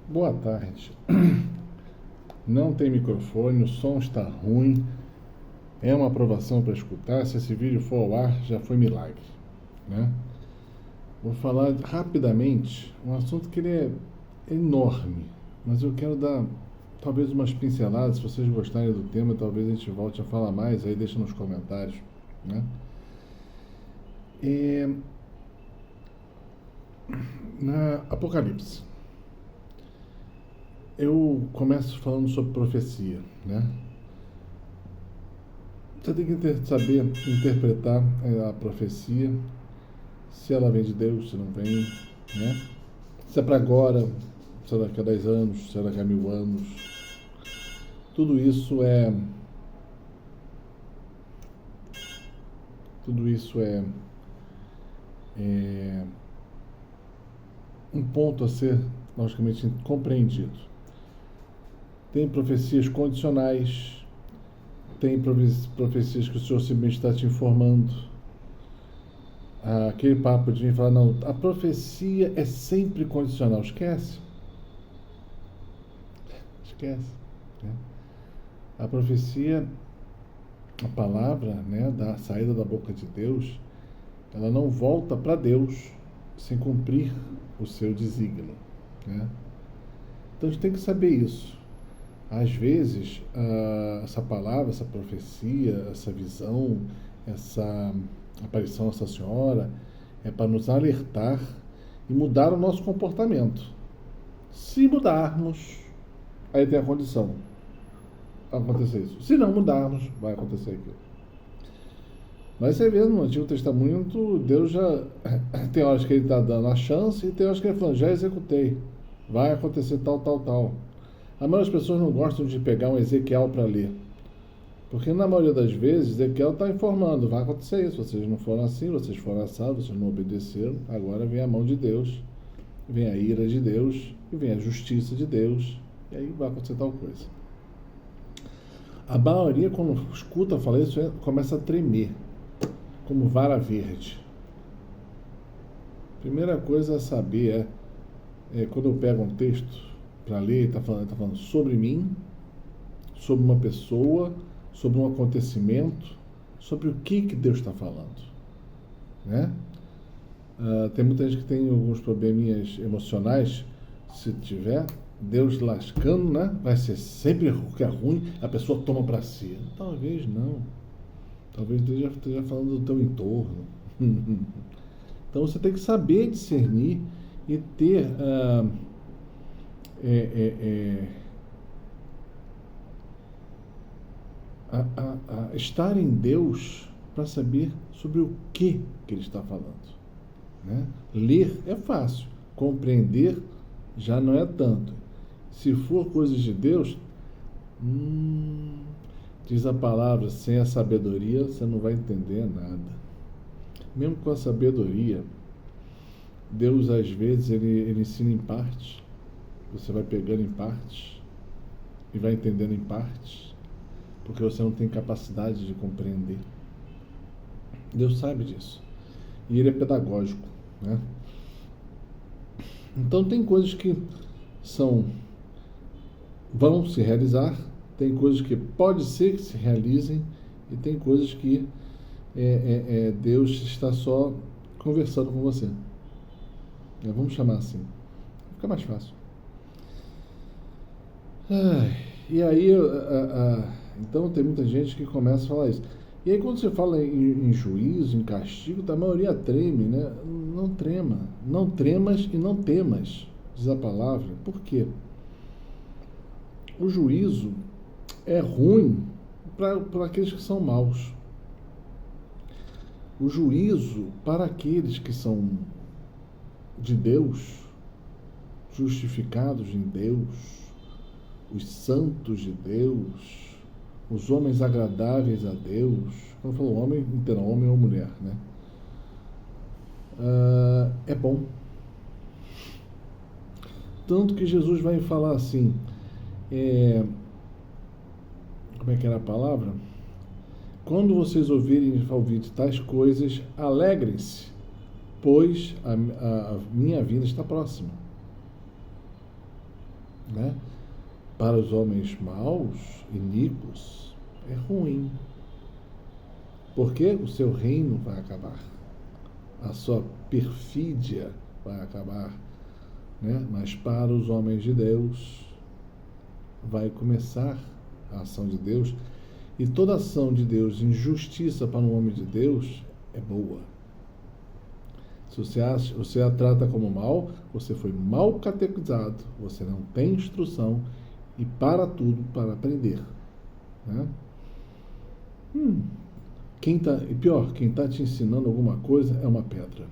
Boa tarde. Não tem microfone, o som está ruim. É uma aprovação para escutar. Se esse vídeo for ao ar, já foi milagre, né? Vou falar rapidamente um assunto que ele é enorme, mas eu quero dar talvez umas pinceladas. Se vocês gostarem do tema, talvez a gente volte a falar mais, aí deixa nos comentários, né? Na Apocalipse, eu começo falando sobre profecia, né? Você tem que saber interpretar a profecia, se ela vem de Deus, se não vem, né? Se é para agora, se é daqui a 10 anos, se é daqui a 1000 anos. Tudo isso é um ponto a ser, logicamente, compreendido. Tem profecias condicionais, tem profecias que o Senhor simplesmente está te informando. Aquele papo de vir falar, não, a profecia é sempre condicional. Esquece. Né? A profecia, a palavra, né, da saída da boca de Deus, ela não volta para Deus sem cumprir o seu desígnio, né? Então a gente tem que saber isso. Às vezes, essa palavra, essa profecia, essa visão, essa aparição Nossa Senhora é para nos alertar e mudar o nosso comportamento. Se mudarmos, aí tem a condição a acontecer isso. Se não mudarmos, vai acontecer aquilo. Mas você vê no Antigo Testamento, Deus já tem horas que ele está dando a chance e tem horas que ele falando, já executei, vai acontecer tal, tal, tal. A maioria das pessoas não gostam de pegar um Ezequiel para ler, porque na maioria das vezes Ezequiel está informando, vai acontecer isso, vocês não foram assim, vocês foram assados, vocês não obedeceram, agora vem a mão de Deus, vem a ira de Deus e vem a justiça de Deus, e aí vai acontecer tal coisa. A maioria, quando escuta falar isso, começa a tremer, como vara verde. Primeira coisa a saber é quando eu pego um texto para ler, ele está falando sobre mim, sobre uma pessoa, sobre um acontecimento, sobre o que Deus está falando, né? Tem muita gente que tem alguns probleminhas emocionais. Se tiver Deus lascando, né, vai ser sempre o que é ruim, a pessoa toma para si. Talvez não. Talvez Deus já esteja falando do teu entorno. Então você tem que saber discernir e ter estar em Deus para saber sobre o que Ele está falando, né? Ler é fácil, compreender já não é tanto. Se for coisas de Deus, diz a palavra, sem a sabedoria você não vai entender nada. Mesmo com a sabedoria, Deus às vezes ele ensina em partes, você vai pegando em partes e vai entendendo em partes, porque você não tem capacidade de compreender. Deus sabe disso. E Ele é pedagógico, né? Então tem coisas que vão se realizar, tem coisas que pode ser que se realizem, e tem coisas que Deus está só conversando com você. Vamos chamar assim. Fica mais fácil. E aí, então tem muita gente que começa a falar isso. E aí quando você fala em juízo, em castigo, a maioria treme, né? Não trema. Não tremas e não temas, diz a palavra. Por quê? O juízo é ruim para aqueles que são maus. O juízo para aqueles que são de Deus, justificados em Deus, os santos de Deus, os homens agradáveis a Deus, quando eu falo homem, inteiro, homem ou mulher, né? É bom. Tanto que Jesus vai falar assim, como é que era a palavra? Quando vocês ouvirem de tais coisas, alegrem-se, pois a minha vinda está próxima. né? Para os homens maus, iníquos, é ruim. Porque o seu reino vai acabar. A sua perfídia vai acabar, né? Mas para os homens de Deus vai começar a ação de Deus, e toda ação de Deus em justiça para um homem de Deus é boa. Se você a trata como mal, você foi mal catequizado, você não tem instrução e para tudo para aprender, né? E pior, quem está te ensinando alguma coisa é uma pedra.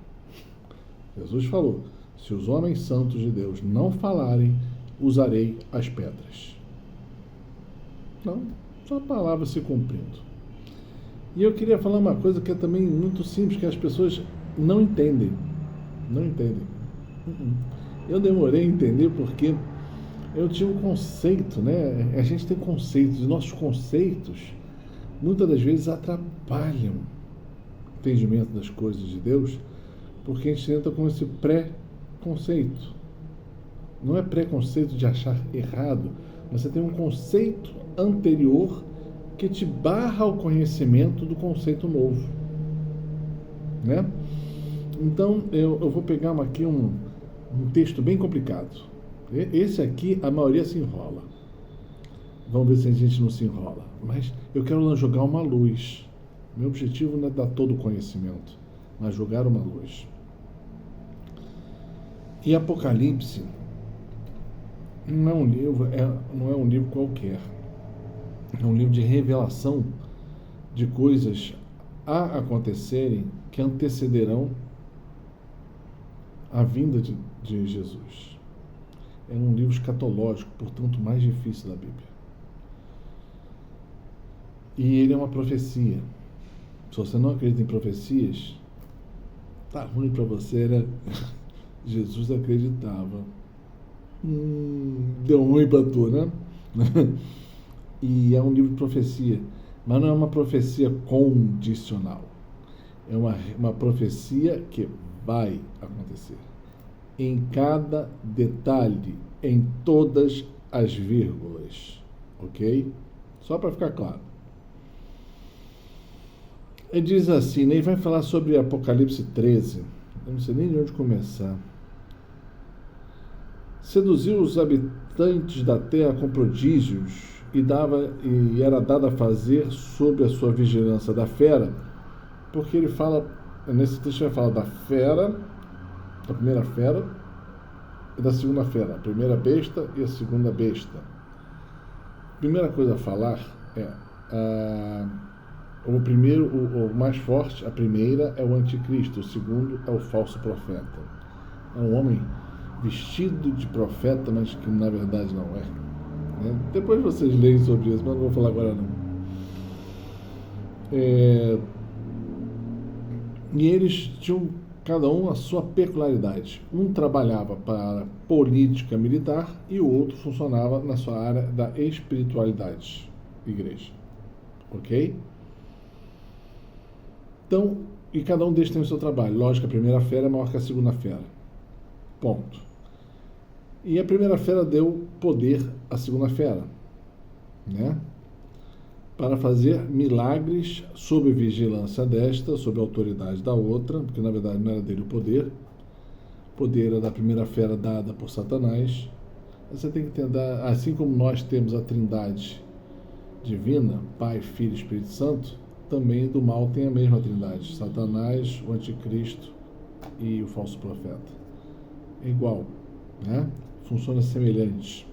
Jesus falou: se os homens santos de Deus não falarem, usarei as pedras. Então, só a palavra se cumprindo. E eu queria falar uma coisa que é também muito simples, que as pessoas não entendem. Não entendem. Eu demorei a entender porque eu tinha um conceito, né? A gente tem conceitos, e nossos conceitos muitas das vezes atrapalham o entendimento das coisas de Deus, porque a gente entra com esse pré-conceito. Não é preconceito de achar errado, mas você tem um conceito anterior que te barra o conhecimento do conceito novo, né? Então, eu vou pegar aqui um texto bem complicado. Esse aqui, a maioria se enrola. Vamos ver se a gente não se enrola. Mas eu quero jogar uma luz. Meu objetivo não é dar todo o conhecimento, mas jogar uma luz. E Apocalipse não é um livro qualquer. É um livro de revelação de coisas a acontecerem que antecederão a vinda de Jesus. É um livro escatológico, portanto, mais difícil da Bíblia. E ele é uma profecia. Se você não acredita em profecias, tá ruim para você, né? Jesus acreditava. Deu ruim para tu, né? E é um livro de profecia, mas não é uma profecia condicional. É uma profecia que vai acontecer. Em cada detalhe, em todas as vírgulas. Ok? Só para ficar claro. Ele diz assim, né? Ele vai falar sobre Apocalipse 13. Eu não sei nem de onde começar. Seduziu os habitantes da terra com prodígios e era dado a fazer sob a sua vigilância da fera, porque ele fala, nesse texto vai falar da fera, da primeira fera e da segunda fera, a primeira besta e a segunda besta. A primeira coisa a falar é o mais forte, a primeira é o anticristo, o segundo é o falso profeta. É um homem vestido de profeta, mas que na verdade não é. Né? Depois vocês leem sobre isso, mas não vou falar agora não. E eles tinham cada um a sua peculiaridade. Um trabalhava para política militar e o outro funcionava na sua área da espiritualidade, igreja. Ok? Então, e cada um deles tem o seu trabalho. Lógico, a primeira fera é maior que a segunda fera. Ponto. E a primeira fera deu poder à segunda fera, né? Para fazer milagres sob vigilância desta, sob a autoridade da outra, porque na verdade não era dele o poder. O poder era da primeira fera dada por Satanás. Você tem que entender, assim como nós temos a trindade divina, Pai, Filho e Espírito Santo, também do mal tem a mesma trindade, Satanás, o anticristo e o falso profeta. É igual, né? Funciona semelhante,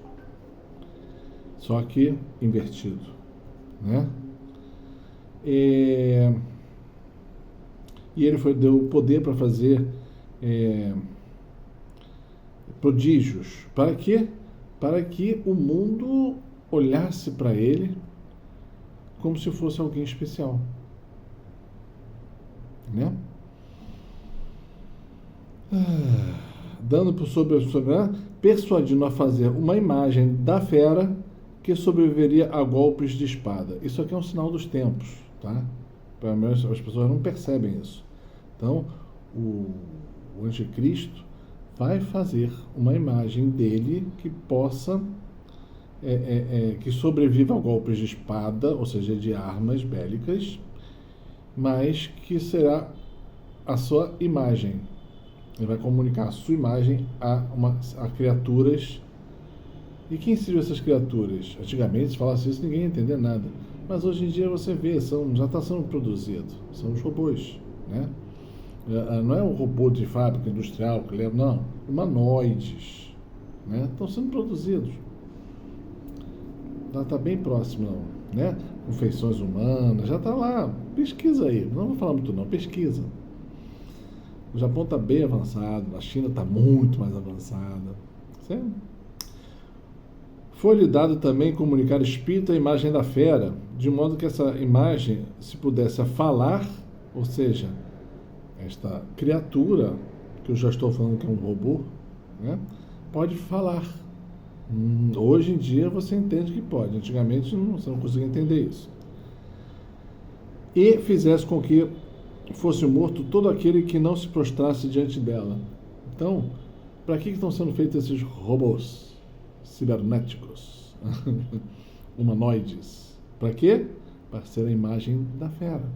só que invertido, né? E ele deu poder para fazer prodígios. Para quê? Para que o mundo olhasse para ele como se fosse alguém especial, né? Dando sobre persuadindo a fazer uma imagem da fera que sobreviveria a golpes de espada. Isso aqui é um sinal dos tempos, tá? As pessoas não percebem isso. Então, o anticristo vai fazer uma imagem dele que possa, que sobreviva a golpes de espada, ou seja, de armas bélicas, mas que será a sua imagem. Ele vai comunicar a sua imagem a criaturas. E quem seriam essas criaturas? Antigamente, se falasse isso, ninguém ia entender nada. Mas hoje em dia você vê, já está sendo produzido. São os robôs, né? Não é um robô de fábrica industrial que leva, não. Humanoides, né? Estão sendo produzidos. Já está bem próximo, não, né? Com feições humanas, já está lá. Pesquisa aí. Não vou falar muito não, pesquisa. O Japão está bem avançado, a China está muito mais avançada. Certo? Foi-lhe dado também comunicar espírito a imagem da fera, de modo que essa imagem se pudesse falar, ou seja, esta criatura, que eu já estou falando que é um robô, né, pode falar. Hoje em dia você entende que pode, antigamente você não conseguia entender isso. E fizesse com que fosse morto todo aquele que não se prostrasse diante dela. Então, para que estão sendo feitos esses robôs cibernéticos, humanoides? Para quê? Para ser a imagem da fera.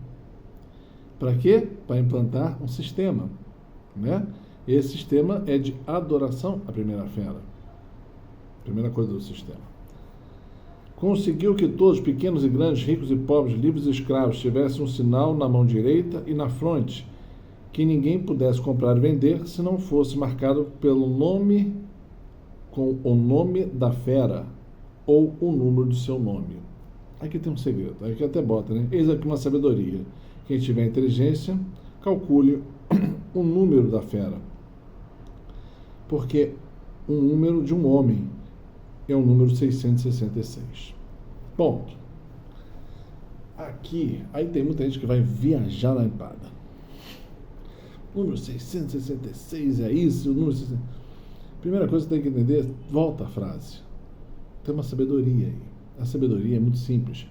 Para quê? Para implantar um sistema, né? Esse sistema é de adoração à primeira fera. Primeira coisa do sistema. Conseguiu que todos, pequenos e grandes, ricos e pobres, livres e escravos, tivessem um sinal na mão direita e na fronte, que ninguém pudesse comprar e vender se não fosse marcado pelo nome, com o nome da fera ou o número do seu nome. Aqui tem um segredo, aqui até bota, né? Eis aqui uma sabedoria. Quem tiver inteligência, calcule o número da fera. Porque o número de um homem é o número 666. Bom, aqui, aí tem muita gente que vai viajar na empada. O número 666 é isso, o número 666. Primeira coisa que você tem que entender, volta a frase. Tem uma sabedoria aí. A sabedoria é muito simples.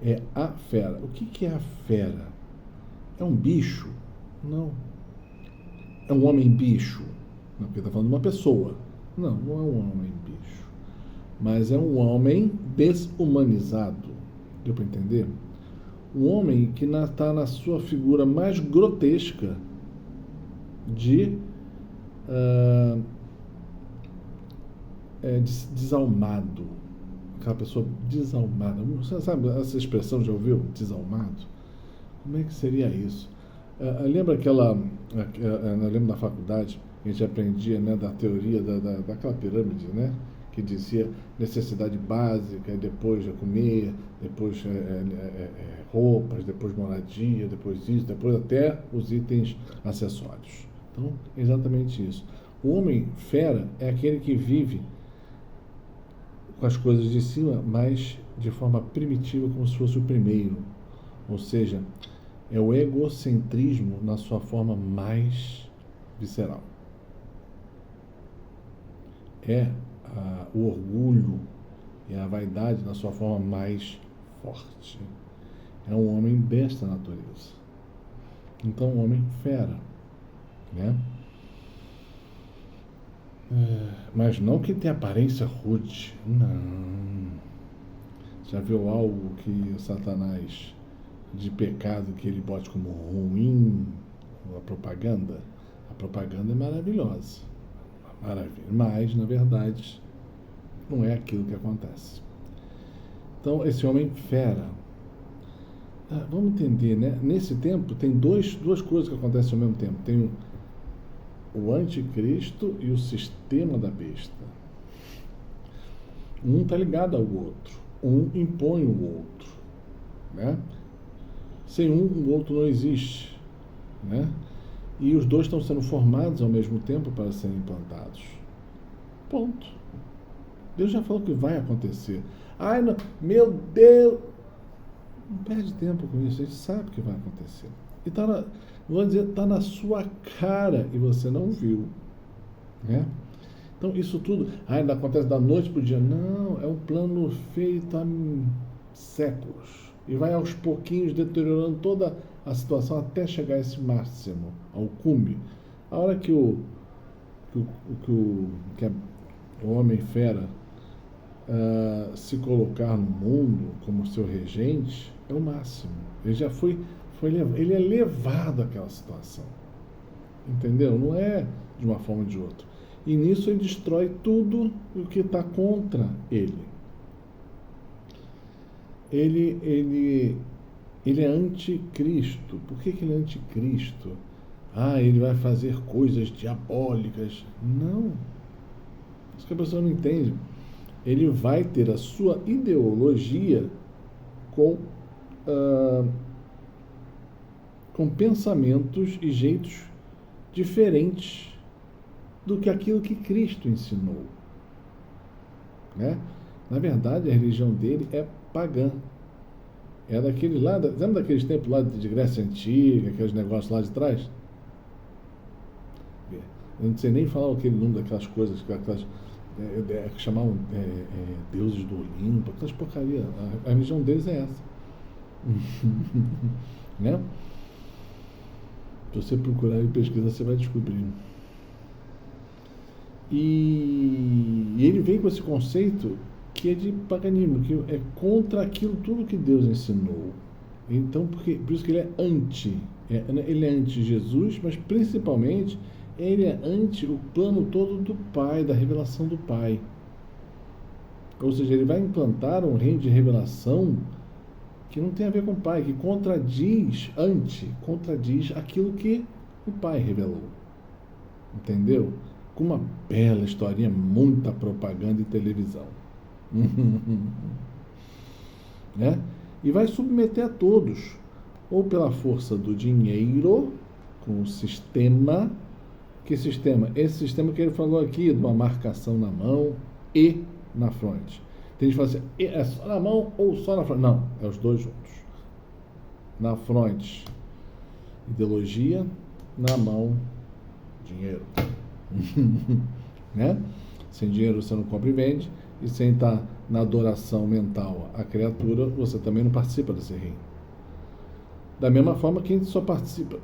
É a fera. O que é a fera? É um bicho? Não. É um homem bicho? Não, porque está falando de uma pessoa. Não, não é um homem bicho. Mas é um homem desumanizado. Deu para entender? Um homem que está na sua figura mais grotesca de desalmado. Aquela pessoa desalmada. Você sabe essa expressão, já ouviu? Desalmado? Como é que seria isso? Lembra eu lembro da faculdade, a gente aprendia, né, da teoria daquela pirâmide, né? Que dizia necessidade básica, depois comer, depois roupas, depois moradia, depois isso, depois até os itens acessórios. Então, é exatamente isso. O homem fera é aquele que vive com as coisas de cima, mas de forma primitiva, como se fosse o primeiro. Ou seja, é o egocentrismo na sua forma mais visceral. É o orgulho e a vaidade na sua forma mais forte. É um homem desta natureza. Então, um homem fera, né? Mas não que tenha aparência rude. Não. Já viu algo que Satanás, de pecado, que ele bote como ruim, a propaganda? A propaganda é maravilhosa. Maravilha. Mas, na verdade, não é aquilo que acontece. Então, esse homem fera. Vamos entender, né? Nesse tempo, tem duas coisas que acontecem ao mesmo tempo. Tem o anticristo e o sistema da besta. Um está ligado ao outro. Um impõe o outro, né? Sem um, o outro não existe, né? E os dois estão sendo formados ao mesmo tempo para serem implantados. Ponto. Deus já falou que vai acontecer. Ai, não, meu Deus! Não perde tempo com isso, a gente sabe que vai acontecer. E está na sua cara e você não viu, né? Então isso tudo, ainda acontece da noite para o dia. Não, é um plano feito há séculos. E vai aos pouquinhos deteriorando toda a situação até chegar a esse máximo, ao cume. A hora que que o homem fera se colocar no mundo como seu regente é o máximo. Ele já ele é levado àquela situação. Entendeu? Não é de uma forma ou de outra. E nisso ele destrói tudo o que está contra ele. Ele é anticristo. Por que ele é anticristo? Ele vai fazer coisas diabólicas. Não. Isso que a pessoa não entende. Ele vai ter a sua ideologia com pensamentos e jeitos diferentes do que aquilo que Cristo ensinou. Né? Na verdade, a religião dele é pagã. É daquele lá, lembra daqueles tempos lá de Grécia Antiga, aqueles negócios lá de trás? Eu não sei nem falar aquele nome daquelas coisas, que chamavam deuses do Olimpo, aquelas porcarias. A religião deles é essa. Né? Se você procurar e pesquisar, você vai descobrir. E ele vem com esse conceito que é de paganismo, que é contra aquilo tudo que Deus ensinou. Então, por isso que ele é ele é anti-Jesus, mas principalmente ele é anti o plano todo do Pai, da revelação do Pai. Ou seja, ele vai implantar um reino de revelação que não tem a ver com o Pai, que contradiz aquilo que o Pai revelou. Entendeu? Com uma bela historinha, muita propaganda e televisão. Né? E vai submeter a todos, ou pela força do dinheiro, com o sistema. Que sistema? Esse sistema que ele falou aqui, de uma marcação na mão e na fronte. Tem gente que fala assim, é só na mão ou só na fronte? Não, é os dois juntos. Na fronte, ideologia, na mão, dinheiro. Né? Sem dinheiro você não compra e vende, e sem estar na adoração mental à criatura, você também não participa desse reino. Da mesma forma que a gente só participa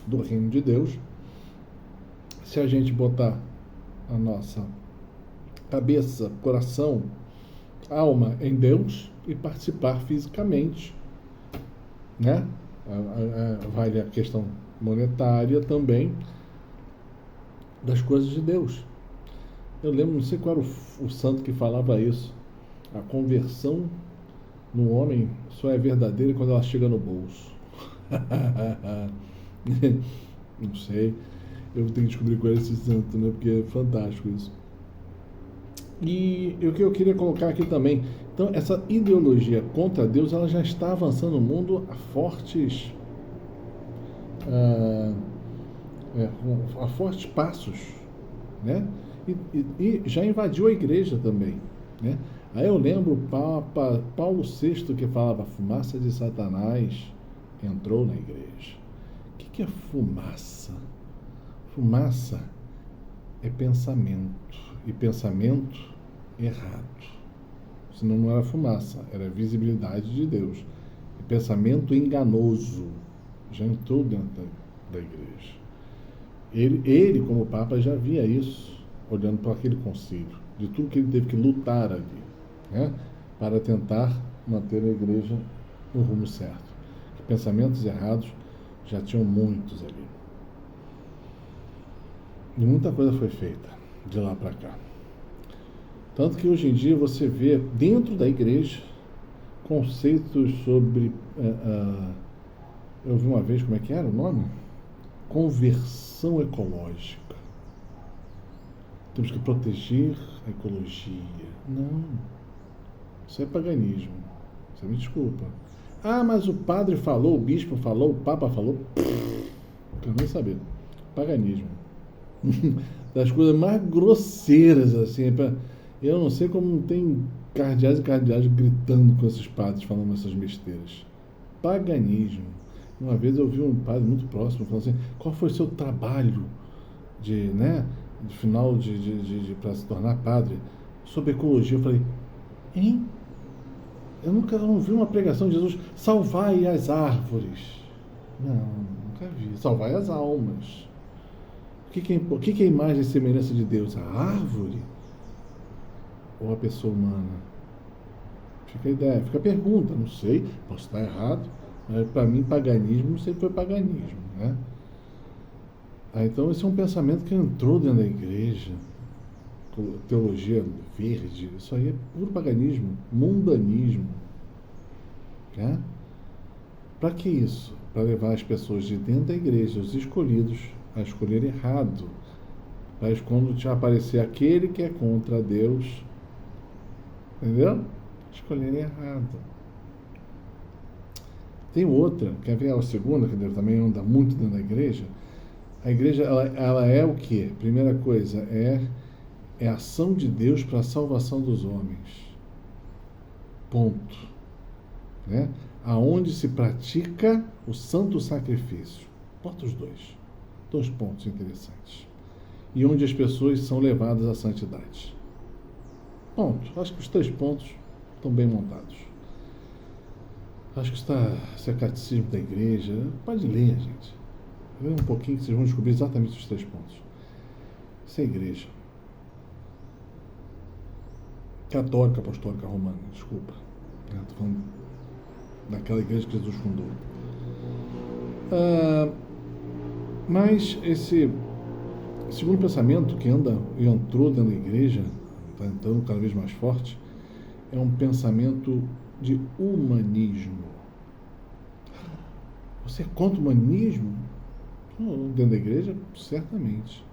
do reino de Deus se a gente botar a nossa cabeça, coração, alma em Deus e participar fisicamente, né? Vale a questão monetária também das coisas de Deus. Eu lembro, não sei qual era o santo que falava isso. A conversão no homem só é verdadeira quando ela chega no bolso. Não sei. Eu tenho que descobrir qual é esse santo, né? Porque é fantástico isso. E o que eu queria colocar aqui também. Então, essa ideologia contra Deus, ela já está avançando no mundo a fortes passos, né? E já invadiu a igreja também, né? Aí eu lembro o Papa Paulo VI que falava: a fumaça de Satanás entrou na igreja. O que é fumaça? Fumaça é pensamento, e pensamento errado. Senão não era fumaça, era visibilidade de Deus. E pensamento enganoso já entrou dentro da igreja. Ele, como Papa, já via isso, olhando para aquele concílio, de tudo que ele teve que lutar ali, né, para tentar manter a igreja no rumo certo. Que pensamentos errados já tinham muitos ali. E muita coisa foi feita de lá para cá. Tanto que hoje em dia você vê dentro da igreja conceitos sobre... eu vi uma vez, como é que era o nome? Conversão ecológica. Temos que proteger a ecologia. Não. Isso é paganismo. Você me desculpa. Mas o padre falou, o bispo falou, o papa falou. Quero nem saber. Paganismo. Das coisas mais grosseiras, assim. Eu não sei como não tem cardeais e cardeais gritando com esses padres, falando essas besteiras. Paganismo. Uma vez eu vi um padre muito próximo falando assim: qual foi o seu trabalho de final para se tornar padre? Sobre ecologia. Eu falei: hein? Eu não vi uma pregação de Jesus: salvai as árvores. Não, nunca vi. Salvai as almas. O que é a imagem e semelhança de Deus? A árvore ou a pessoa humana? Fica a ideia, fica a pergunta, não sei, posso estar errado, mas para mim paganismo sempre foi paganismo, né? Então esse é um pensamento que entrou dentro da igreja, teologia verde, isso aí é puro paganismo, mundanismo, né? Para que isso? Para levar as pessoas de dentro da igreja, os escolhidos, a escolher errado, para quando te aparecer aquele que é contra Deus, entendeu? Escolher errado. Tem outra, quer ver a segunda, que também anda muito dentro da igreja? A igreja, ela é o quê? Primeira coisa, é a ação de Deus para a salvação dos homens. Ponto. Né? Aonde se pratica o santo sacrifício. Bota os dois. 2 pontos interessantes. E onde as pessoas são levadas à santidade. Ponto. Acho que os 3 pontos estão bem montados. Acho que se é catecismo da igreja. Pode ler, gente. Lê um pouquinho que vocês vão descobrir exatamente os 3 pontos. Isso é igreja. Católica, apostólica, romana. Desculpa. Estou falando daquela igreja que Jesus fundou. Mas esse segundo pensamento que entrou dentro da igreja, está entrando cada vez mais forte, é um pensamento de humanismo. Você é contra o humanismo? Dentro da igreja, certamente.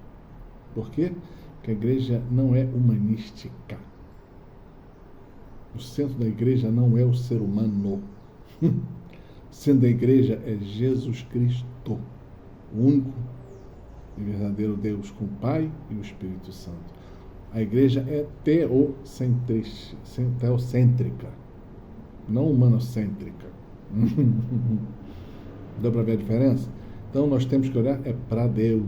Por quê? Porque a igreja não é humanística. O centro da igreja não é o ser humano. O centro da igreja é Jesus Cristo, o único e verdadeiro Deus, com o Pai e o Espírito Santo. A igreja é teocêntrica, não humanocêntrica. Deu para ver a diferença? Então nós temos que olhar para Deus,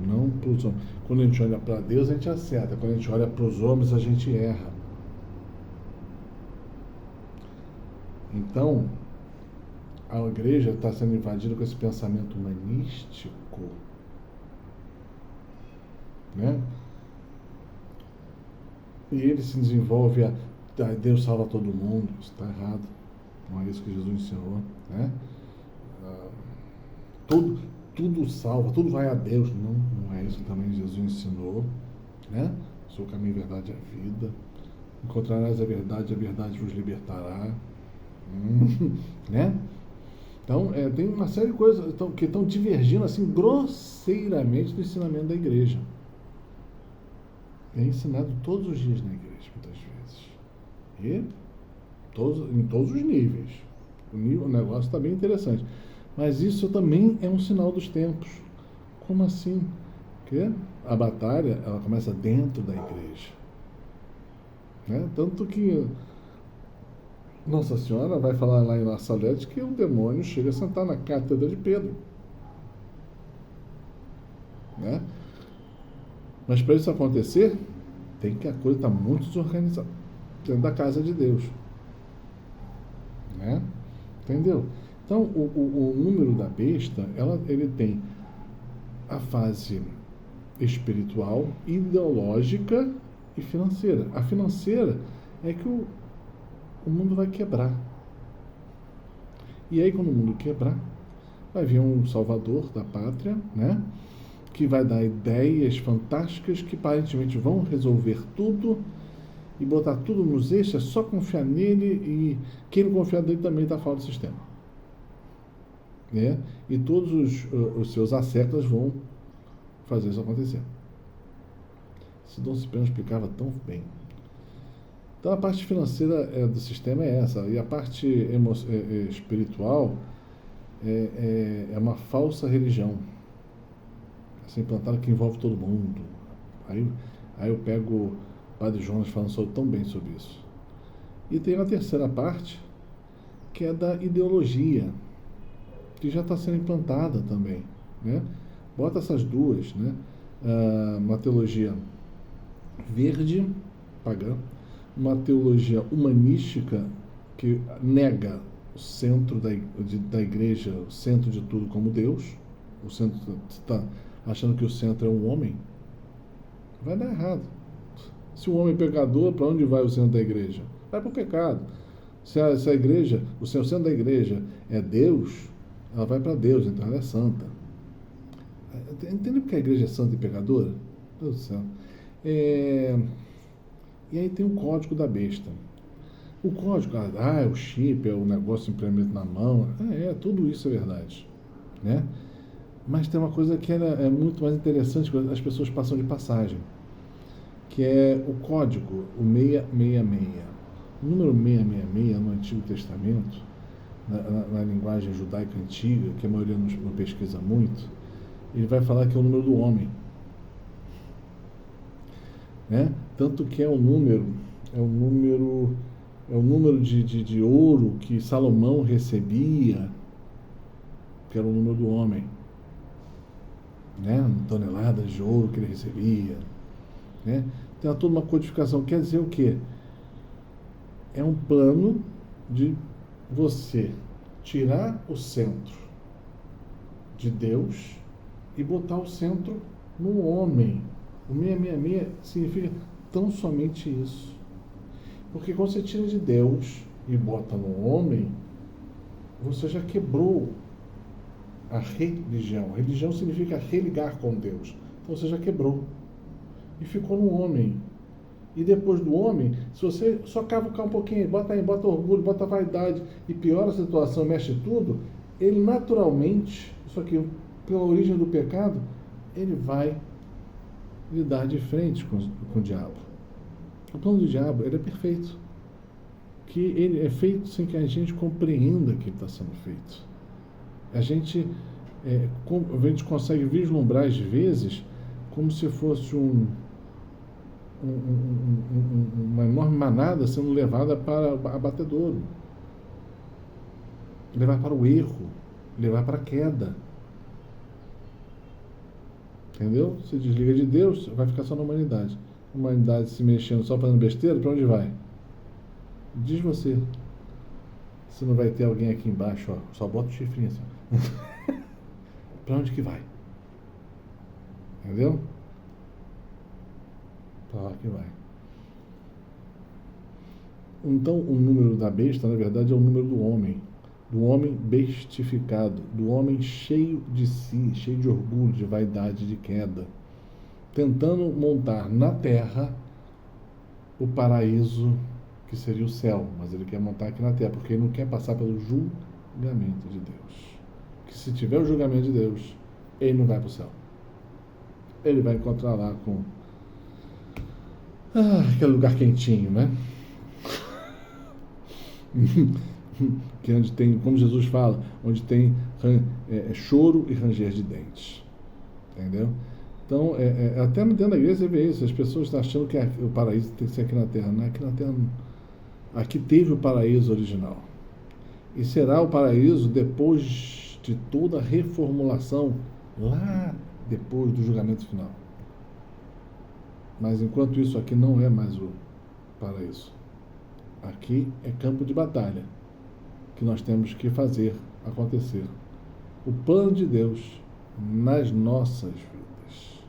não para os homens. Quando a gente olha para Deus, a gente acerta. Quando a gente olha para os homens, a gente erra. Então, a igreja está sendo invadida com esse pensamento humanístico, né? E ele se desenvolve Deus salva todo mundo. Isso está errado. Não é isso que Jesus ensinou, né? Tudo salva, tudo vai a Deus. Não é isso que também Jesus ensinou, né? Sou o caminho, a verdade e a vida. Encontrarás a verdade vos libertará. Né? Então, tem uma série de coisas que estão divergindo assim grosseiramente do ensinamento da igreja. É ensinado todos os dias na igreja, muitas vezes. E em todos os níveis. O negócio está bem interessante. Mas isso também é um sinal dos tempos. Como assim? Porque a batalha, ela começa dentro da igreja. Né? Tanto que Nossa Senhora vai falar lá em La Salete que o demônio chega a sentar na cátedra de Pedro. Né? Mas para isso acontecer, tem que a coisa estar muito desorganizada dentro da casa de Deus. Né? Entendeu? Então, o número da besta, ele tem a fase espiritual, ideológica e financeira. A financeira é que o mundo vai quebrar. E aí, quando o mundo quebrar, vai vir um salvador da pátria, né? Que vai dar ideias fantásticas que aparentemente vão resolver tudo e botar tudo nos eixos, é só confiar nele, e quem não confiar nele também está fora do sistema. Né? E todos os seus ascetas vão fazer isso acontecer. Isso Dom Cipriano explicava tão bem. Então a parte financeira do sistema é essa, e a parte espiritual é uma falsa religião, assim, implantada, que envolve todo mundo. Aí eu pego o Padre Jonas falando tão bem sobre isso. E tem a terceira parte, que é da ideologia, que já está sendo implantada também, né? Bota essas duas, né? Uma teologia verde, pagã, uma teologia humanística que nega o centro da igreja, o centro de tudo como Deus, o centro está achando que o centro é um homem, vai dar errado. Se o homem é pecador, para onde vai o centro da igreja? Vai para o pecado. Se a igreja, o centro da igreja é Deus, ela vai para Deus, então ela é santa. Entende porque a igreja é santa e pecadora? Meu Deus do céu. E aí tem o código da besta. O código, é o chip, é o negócio implemento na mão, tudo isso é verdade, né? Mas tem uma coisa que é muito mais interessante, que as pessoas passam de passagem, que é o código, o 666. O número 666 no Antigo Testamento, na linguagem judaica antiga, que a maioria não pesquisa muito, ele vai falar que é o número do homem, né? Tanto que é o número de ouro que Salomão recebia, que era o número do homem, né? Toneladas de ouro que ele recebia, né? Tem toda uma codificação. Quer dizer o quê? É um plano de você tirar o centro de Deus e botar o centro no homem. O 666 significa tão somente isso. Porque quando você tira de Deus e bota no homem, você já quebrou a religião. Religião significa religar com Deus. Então você já quebrou. E ficou no homem. E depois do homem, se você só cavucar um pouquinho, bota orgulho, bota vaidade e piora a situação, mexe tudo, ele naturalmente, isso aqui, pela origem do pecado, ele vai lidar de frente com o diabo. O plano do diabo, ele é perfeito. Que ele é feito sem que a gente compreenda que ele está sendo feito. A gente consegue vislumbrar, às vezes, como se fosse uma enorme manada sendo levada para abatedouro. Levar para o erro, levar para a queda. Entendeu? Se desliga de Deus, vai ficar só na humanidade. A humanidade se mexendo, só fazendo besteira, para onde vai? Diz você. Se não vai ter alguém aqui embaixo, ó, só bota o chifrinho assim. Para onde que vai? Entendeu? Para lá que vai. Então, o número da besta, na verdade, é o número do homem bestificado, do homem cheio de si, cheio de orgulho, de vaidade, de queda, tentando montar na terra o paraíso que seria o céu, mas ele quer montar aqui na terra, porque ele não quer passar pelo julgamento de Deus. Que se tiver o julgamento de Deus, ele não vai para o céu. Ele vai encontrar lá com aquele lugar quentinho, né? Que onde tem, como Jesus fala, onde tem choro e ranger de dentes. Entendeu? Então, até dentro da igreja você vê isso. As pessoas estão achando que o paraíso tem que ser aqui na terra. Não é aqui na terra, não. Aqui teve o paraíso original. E será o paraíso depois de toda a reformulação, lá depois do julgamento final. Mas enquanto isso, aqui não é mais o paraíso. Aqui é campo de batalha, que nós temos que fazer acontecer. O plano de Deus nas nossas vidas,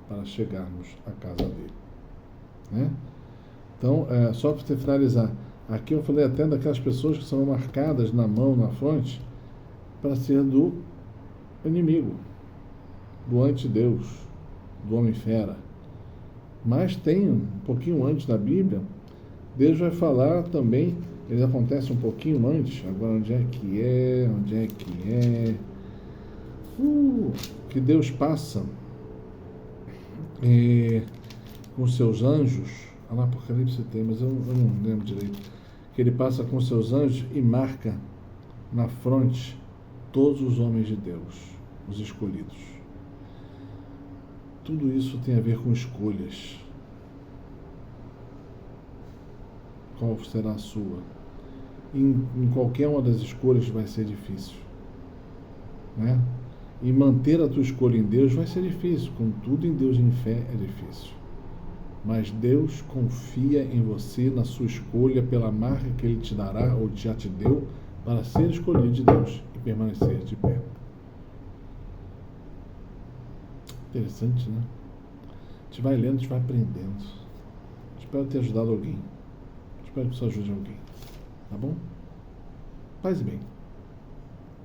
para chegarmos à casa dele. Né? Então, só para você finalizar, aqui eu falei até daquelas pessoas que são marcadas na mão, na fronte, para ser do inimigo, do antideus, do homem-fera. Mas tem, um pouquinho antes da Bíblia, Deus vai falar também, ele acontece um pouquinho antes, agora onde é que é? Que Deus passa com seus anjos, lá Apocalipse tem, mas eu não lembro direito, que ele passa com seus anjos e marca na fronte todos os homens de Deus, os escolhidos. Tudo isso tem a ver com escolhas. Qual será a sua? Em qualquer uma das escolhas vai ser difícil, né? E manter a tua escolha em Deus vai ser difícil. Contudo, em Deus e em fé é difícil. Mas Deus confia em você, na sua escolha, pela marca que Ele te dará ou já te deu, para ser escolhido de Deus e permanecer de pé. Interessante, né? A gente vai lendo, a gente vai aprendendo. Espero ter ajudado alguém. Espero que isso ajude alguém. Tá bom? Paz e bem.